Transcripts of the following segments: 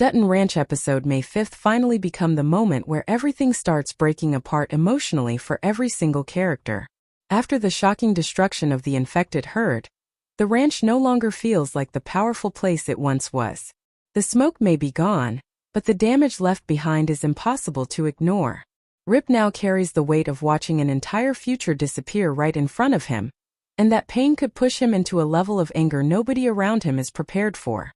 Dutton Ranch episode May 5th finally become the moment where everything starts breaking apart emotionally for every single character. After the shocking destruction of the infected herd, the ranch no longer feels like the powerful place it once was. The smoke may be gone, but the damage left behind is impossible to ignore. Rip now carries the weight of watching an entire future disappear right in front of him, and that pain could push him into a level of anger nobody around him is prepared for.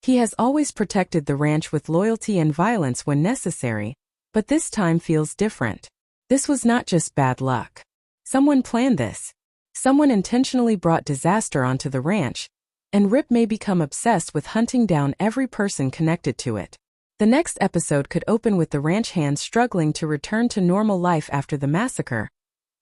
He has always protected the ranch with loyalty and violence when necessary, but this time feels different. This was not just bad luck. Someone planned this. Someone intentionally brought disaster onto the ranch, and Rip may become obsessed with hunting down every person connected to it. The next episode could open with the ranch hands struggling to return to normal life after the massacre,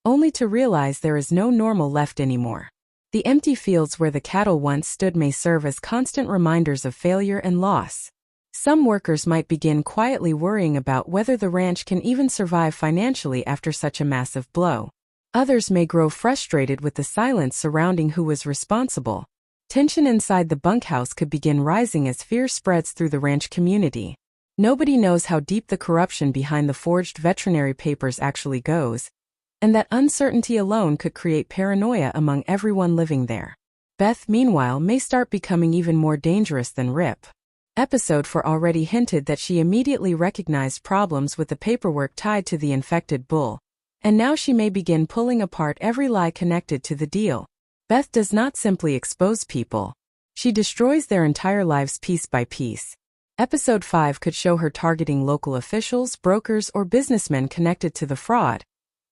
only to realize there is no normal left anymore. The empty fields where the cattle once stood may serve as constant reminders of failure and loss. Some workers might begin quietly worrying about whether the ranch can even survive financially after such a massive blow. Others may grow frustrated with the silence surrounding who was responsible. Tension inside the bunkhouse could begin rising as fear spreads through the ranch community. Nobody knows how deep the corruption behind the forged veterinary papers actually goes, and that uncertainty alone could create paranoia among everyone living there. Beth, meanwhile, may start becoming even more dangerous than Rip. Episode 4 already hinted that she immediately recognized problems with the paperwork tied to the infected bull, and now she may begin pulling apart every lie connected to the deal. Beth does not simply expose people. She destroys their entire lives piece by piece. Episode 5 could show her targeting local officials, brokers, or businessmen connected to the fraud,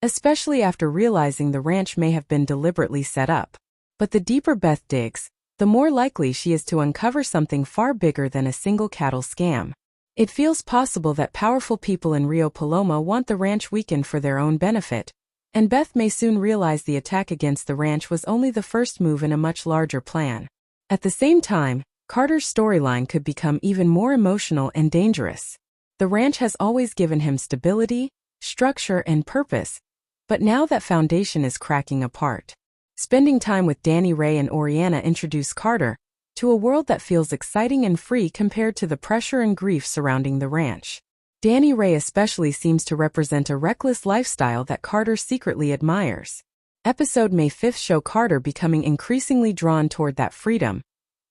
especially after realizing the ranch may have been deliberately set up. But the deeper Beth digs, the more likely she is to uncover something far bigger than a single cattle scam. It feels possible that powerful people in Rio Paloma want the ranch weakened for their own benefit, and Beth may soon realize the attack against the ranch was only the first move in a much larger plan. At the same time, Carter's storyline could become even more emotional and dangerous. The ranch has always given him stability, structure, and purpose, but now that foundation is cracking apart. Spending time with Danny Ray and Oriana introduce Carter to a world that feels exciting and free compared to the pressure and grief surrounding the ranch. Danny Ray especially seems to represent a reckless lifestyle that Carter secretly admires. Episode May 5th show Carter becoming increasingly drawn toward that freedom,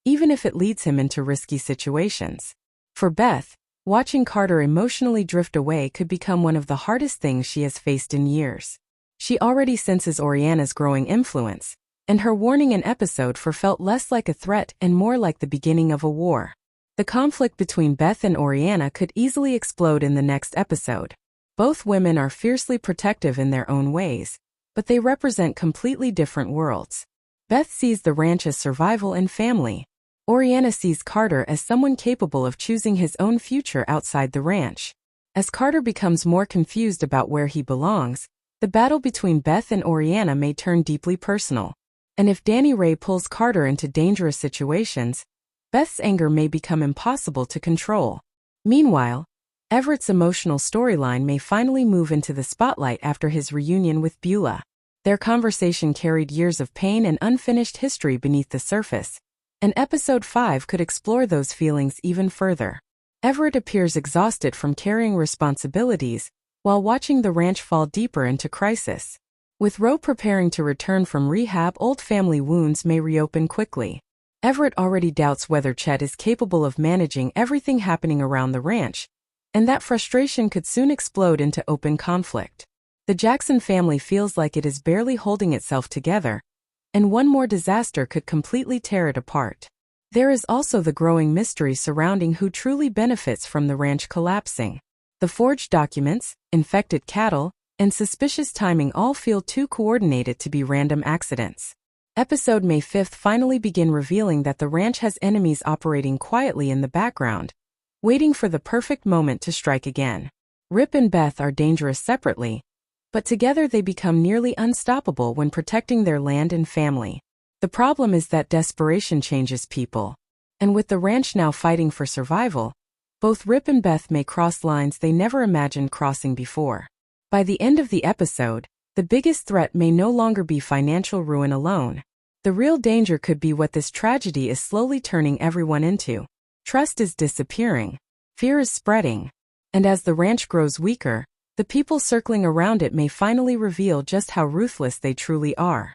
even if it leads him into risky situations. For Beth, watching Carter emotionally drift away could become one of the hardest things she has faced in years. She already senses Oriana's growing influence, and her warning in episode 4 felt less like a threat and more like the beginning of a war. The conflict between Beth and Oriana could easily explode in the next episode. Both women are fiercely protective in their own ways, but they represent completely different worlds. Beth sees the ranch as survival and family. Oriana sees Carter as someone capable of choosing his own future outside the ranch. As Carter becomes more confused about where he belongs, the battle between Beth and Oriana may turn deeply personal. And if Danny Ray pulls Carter into dangerous situations, Beth's anger may become impossible to control. Meanwhile, Everett's emotional storyline may finally move into the spotlight after his reunion with Beulah. Their conversation carried years of pain and unfinished history beneath the surface, and episode 5 could explore those feelings even further. Everett appears exhausted from carrying responsibilities, while watching the ranch fall deeper into crisis. With Roe preparing to return from rehab, old family wounds may reopen quickly. Everett already doubts whether Chet is capable of managing everything happening around the ranch, and that frustration could soon explode into open conflict. The Jackson family feels like it is barely holding itself together, and one more disaster could completely tear it apart. There is also the growing mystery surrounding who truly benefits from the ranch collapsing. The forged documents, infected cattle, and suspicious timing all feel too coordinated to be random accidents. Episode May 5th finally begin revealing that the ranch has enemies operating quietly in the background, waiting for the perfect moment to strike again. Rip and Beth are dangerous separately, but together they become nearly unstoppable when protecting their land and family. The problem is that desperation changes people, and with the ranch now fighting for survival, both Rip and Beth may cross lines they never imagined crossing before. By the end of the episode, the biggest threat may no longer be financial ruin alone. The real danger could be what this tragedy is slowly turning everyone into. Trust is disappearing. Fear is spreading. And as the ranch grows weaker, the people circling around it may finally reveal just how ruthless they truly are.